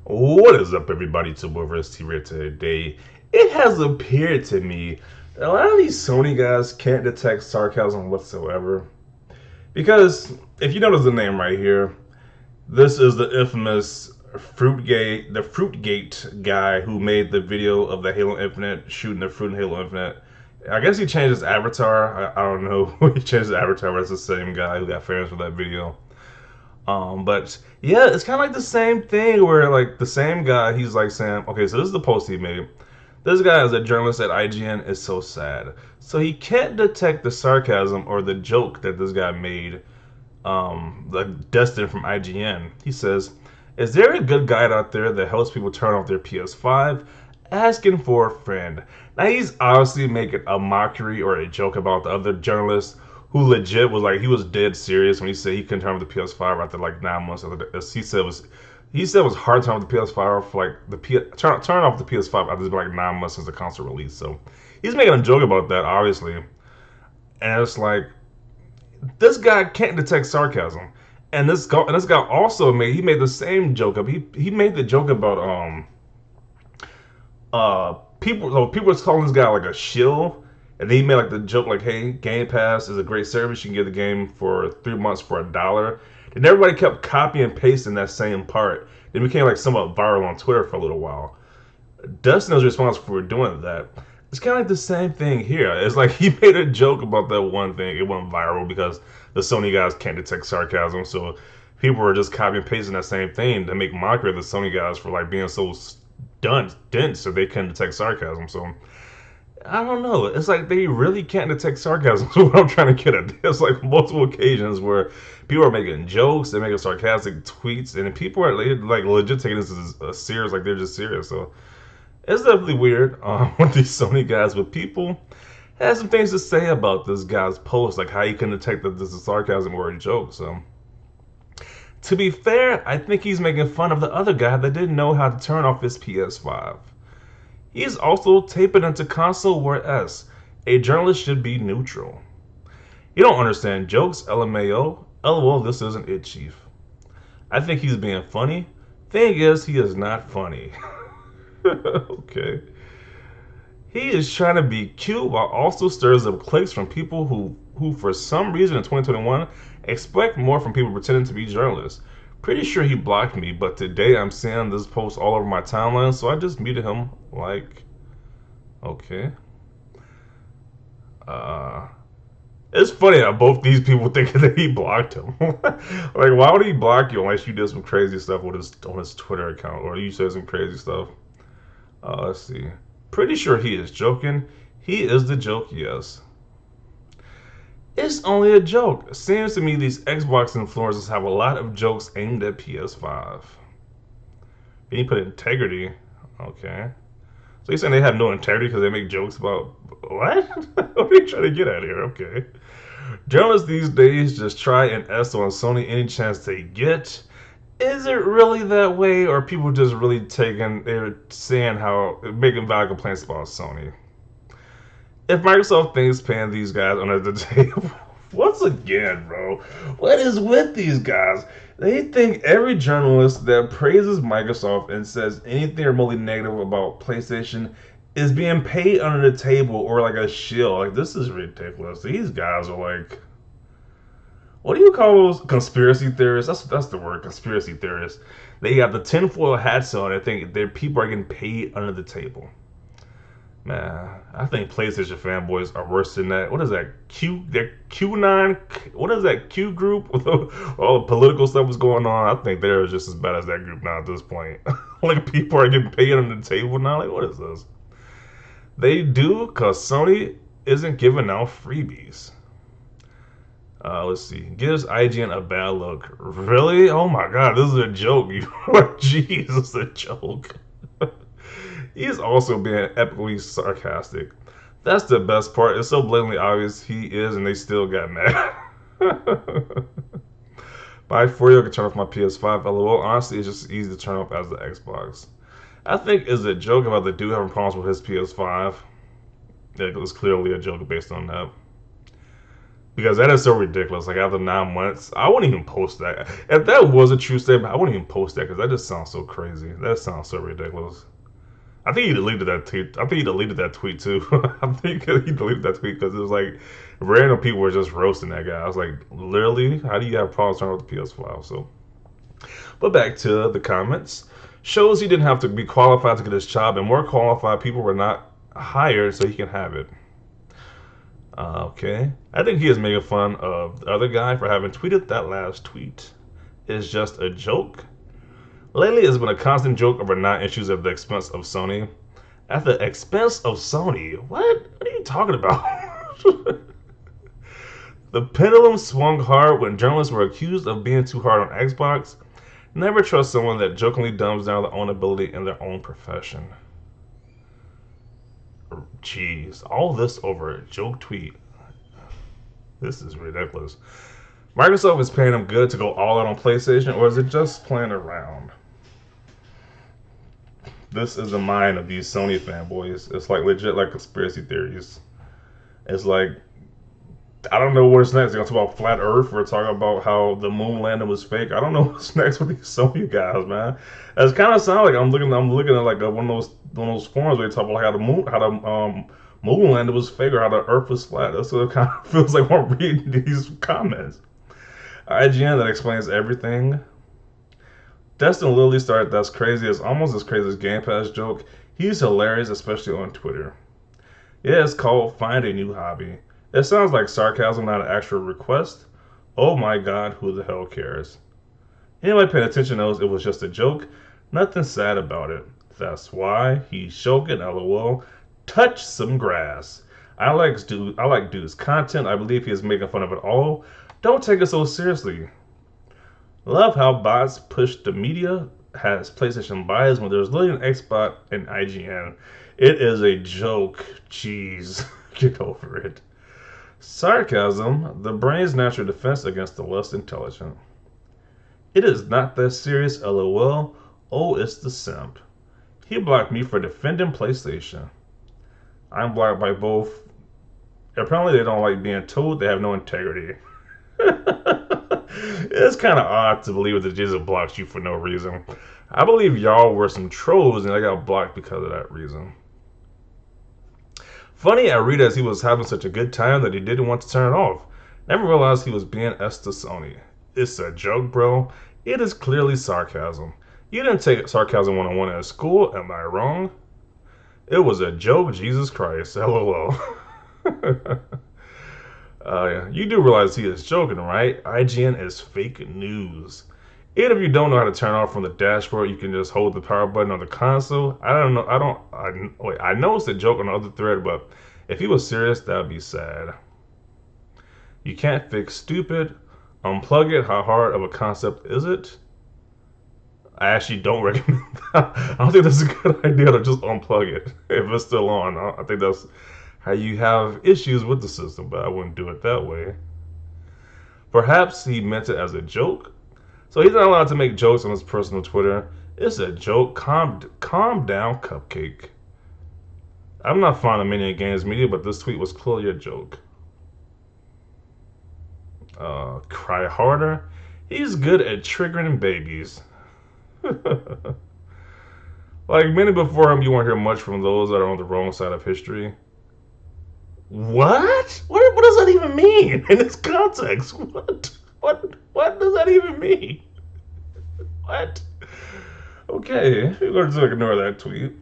What is up, everybody? To Wolverine T right today. It has appeared to me that a lot of these Sony guys can't detect sarcasm whatsoever. Because if you notice the name right here, this is the infamous the Fruitgate guy who made the video of the Halo Infinite shooting the fruit in Halo Infinite. I guess he changed his avatar. I don't know. He changed his avatar, but it's the same guy who got famous for that video. But yeah, it's kind of like the same thing where like the same guy, he's like saying, okay, so this is the post he made. This guy is a journalist at IGN is so sad. So he can't detect the sarcasm or the joke that this guy made, like Destin from IGN. He says, is there a good guide out there that helps people turn off their PS5? Asking for a friend. Now he's obviously making a mockery or a joke about the other journalist who legit was like he was dead serious when he said he couldn't turn off the PS5 after like 9 months. He said it was hard to turn off the PS5 for like turn off the PS5 after it's been like 9 months since the console release. So he's making a joke about that, obviously, and it's like this guy can't detect sarcasm. And this guy also made the same joke up. He made the joke about people was calling this guy like a shill, and then he made like the joke like, "Hey, Game Pass is a great service. You can get the game for 3 months for $1." And everybody kept copying and pasting that same part. It became like somewhat viral on Twitter for a little while. Dustin was responsible for doing that. It's kind of like the same thing here. It's like he made a joke about that one thing. It went viral because the Sony guys can't detect sarcasm, so people were just copying and pasting that same thing to make mockery of the Sony guys for like being so dense so they couldn't detect sarcasm. So I don't know. It's like they really can't detect sarcasm. That's what I'm trying to get at. There's like multiple occasions where people are making jokes, they're making sarcastic tweets, and people are like legit taking this as serious, like they're just serious. So it's definitely weird with these Sony guys, but people had some things to say about this guy's post, like how he can detect that this is sarcasm or a joke. So to be fair, I think he's making fun of the other guy that didn't know how to turn off his PS5. He's also taping into console where a journalist should be neutral. You don't understand jokes, LMAO. LOL, this isn't it, Chief. I think he's being funny. Thing is, he is not funny. Okay. He is trying to be cute while also stirs up clicks from people who for some reason in 2021 expect more from people pretending to be journalists. Pretty sure he blocked me, but today I'm seeing this post all over my timeline, so I just muted him. Like, okay. Uh, it's funny how both these people think that he blocked him. Like, why would he block you unless you did some crazy stuff with his on his Twitter account or you said some crazy stuff? Let's see. Pretty sure he is joking. He is the joke, yes. It's only a joke. Seems to me these Xbox influencers have a lot of jokes aimed at PS5. Then you put integrity. Okay. So you're saying they have no integrity because they make jokes about what? What are you trying to get at here? Okay. Journalists these days just try and S on Sony any chance they get. Is it really that way, or are people just really they're saying how, making valid complaints about Sony? If Microsoft thinks paying these guys under the table, once again, bro, what is with these guys? They think every journalist that praises Microsoft and says anything remotely negative about PlayStation is being paid under the table or like a shill. Like, this is ridiculous. These guys are like, what do you call those conspiracy theorists? That's the word, conspiracy theorists. They got the tinfoil hats on. I think their people are getting paid under the table. Man, I think PlayStation fanboys are worse than that. What is that? Their Q9? What is that Q group with all the political stuff was going on? I think they're just as bad as that group now at this point. Like, people are getting paid under the table now. Like, what is this? They do because Sony isn't giving out freebies. Let's see. Gives IGN a bad look. Really? Oh my god, this is a joke. You jeez, this is a joke. He is also being epically sarcastic. That's the best part. It's so blatantly obvious he is, and they still got mad. By 4 year, I can turn off my PS5. LOL. Honestly, it's just easy to turn off as the Xbox. I think it's a joke about the dude having problems with his PS5. Yeah, it was clearly a joke based on that. Because that is so ridiculous. Like after 9 months, I wouldn't even post that. If that was a true statement, I wouldn't even post that because that just sounds so crazy. That sounds so ridiculous. I think he deleted that tweet. I think he deleted that tweet too. I think he deleted that tweet because it was like random people were just roasting that guy. I was like, literally, how do you have problems turning with the PS5? So, but back to the comments. Shows he didn't have to be qualified to get his job, and more qualified people were not hired so he can have it. Okay. I think he is making fun of the other guy for having tweeted that last tweet. It's just a joke. Lately, it's been a constant joke over non-issues at the expense of Sony. At the expense of Sony? What? What are you talking about? The pendulum swung hard when journalists were accused of being too hard on Xbox. Never trust someone that jokingly dumbs down their own ability in their own profession. Jeez, all this over a joke tweet. This is ridiculous. Microsoft is paying them good to go all out on PlayStation, or is it just playing around? This is the mind of these Sony fanboys. It's like legit like conspiracy theories. It's like I don't know what's next. They're gonna talk about flat Earth. We're talking about how the moon landing was fake. I don't know what's next with these Sony guys, man. It's kind of sound like I'm looking at like one of those forums where they talk about how the moon landing was fake or how the Earth was flat. That's what it kind of feels like when I'm reading these comments. IGN that explains everything. Destin Lilly started That's Crazy. It's almost as crazy as Game Pass joke. He's hilarious, especially on Twitter. Yeah, it's called Find a New Hobby. It sounds like sarcasm, not an actual request. Oh my god, who the hell cares? Anybody paying attention knows it was just a joke. Nothing sad about it. That's why he's joking, lol. Touch some grass. I like dude's content. I believe he is making fun of it all. Don't take it so seriously. Love how bots push the media has PlayStation bias when there's literally an Xbox and IGN. It is a joke. Jeez. Get over it. Sarcasm, the brain's natural defense against the less intelligent. It is not that serious, lol. Oh, it's the simp. He blocked me for defending PlayStation. I'm blocked by both. Apparently, they don't like being told they have no integrity. It's kind of odd to believe that Jesus blocks you for no reason. I believe y'all were some trolls and I got blocked because of that reason. Funny, I read as he was having such a good time that he didn't want to turn it off. Never realized he was being S to Sony. It's a joke, bro. It is clearly sarcasm. You didn't take sarcasm 101 at school, am I wrong? It was a joke, Jesus Christ, lol. You do realize he is joking, right? IGN is fake news. Even if you don't know how to turn off from the dashboard, you can just hold the power button on the console. I don't know. I know it's a joke on the other thread, but if he was serious, that would be sad. You can't fix stupid. Unplug it. How hard of a concept is it? I actually don't recommend that. I don't think that's a good idea to just unplug it if it's still on. I think that's how you have issues with the system, but I wouldn't do it that way. Perhaps he meant it as a joke. So he's not allowed to make jokes on his personal Twitter. It's a joke. Calm down, Cupcake. I'm not fond of many games media, but this tweet was clearly a joke. Cry harder. He's good at triggering babies. Like many before him, you won't hear much from those that are on the wrong side of history. What? What does that even mean in this context? What does that even mean? What? Okay, we're going to ignore that tweet.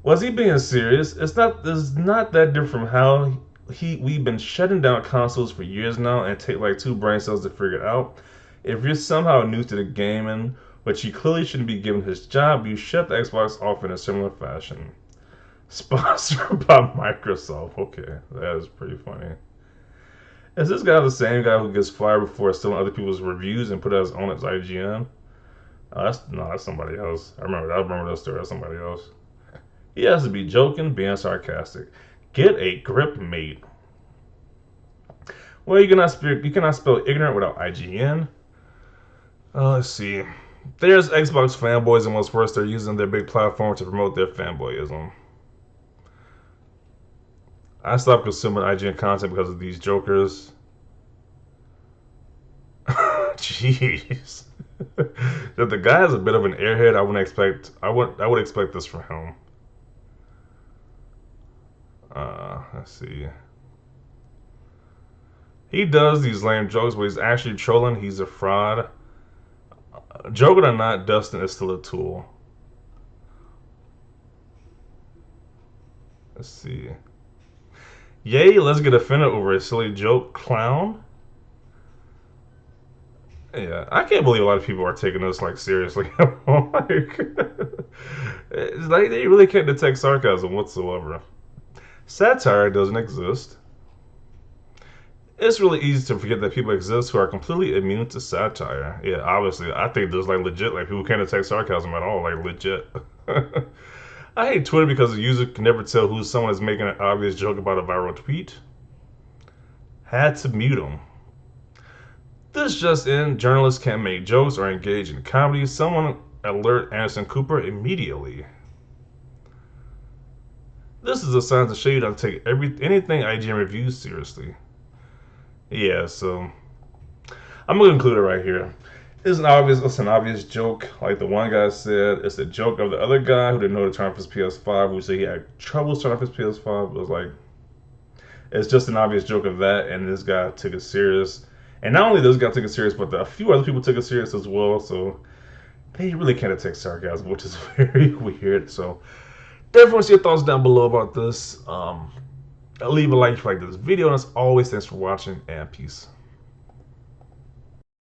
Was he being serious? It's not that different from how we've been shutting down consoles for years now and take like 2 brain cells to figure it out. If you're somehow new to the gaming, but you clearly shouldn't be given his job, you shut the Xbox off in a similar fashion. Sponsored by Microsoft. Okay, that is pretty funny. Is this guy the same guy who gets fired before stealing other people's reviews and put it as on its IGN? That's somebody else. I remember that story. That's somebody else. He has to be joking, being sarcastic. Get a grip, mate. Well, you cannot spell ignorant without IGN. Let's see. There's Xbox fanboys, and what's worse, they're using their big platform to promote their fanboyism. I stopped consuming IGN content because of these jokers. Jeez. That the guy is a bit of an airhead. I would expect this from him. Let's see. He does these lame jokes, but he's actually trolling. He's a fraud. Joking or not, Dustin is still a tool. Let's see. Yay, let's get offended over a silly joke, clown. Yeah, I can't believe a lot of people are taking this like seriously. Like, it's like they really can't detect sarcasm whatsoever. Satire doesn't exist. It's really easy to forget that people exist who are completely immune to satire. Yeah, obviously, I think there's like legit like people can't detect sarcasm at all, like legit. I hate Twitter because the user can never tell who someone is making an obvious joke about a viral tweet. Had to mute them. This just in, journalists can't make jokes or engage in comedy. Someone alert Anderson Cooper immediately. This is a sign to show you not to take anything IGN reviews seriously. Yeah, so I'm gonna include it right here. It's an obvious joke. Like the one guy said, it's a joke of the other guy who didn't know to turn off his PS5, who said he had trouble turning off his PS5. It was like, it's just an obvious joke of that, and this guy took it serious. And not only this guy took it serious, but a few other people took it serious as well. So they really can't detect sarcasm, which is very weird. So definitely see your thoughts down below about this. Leave a like if you like this video, and as always, thanks for watching, and peace.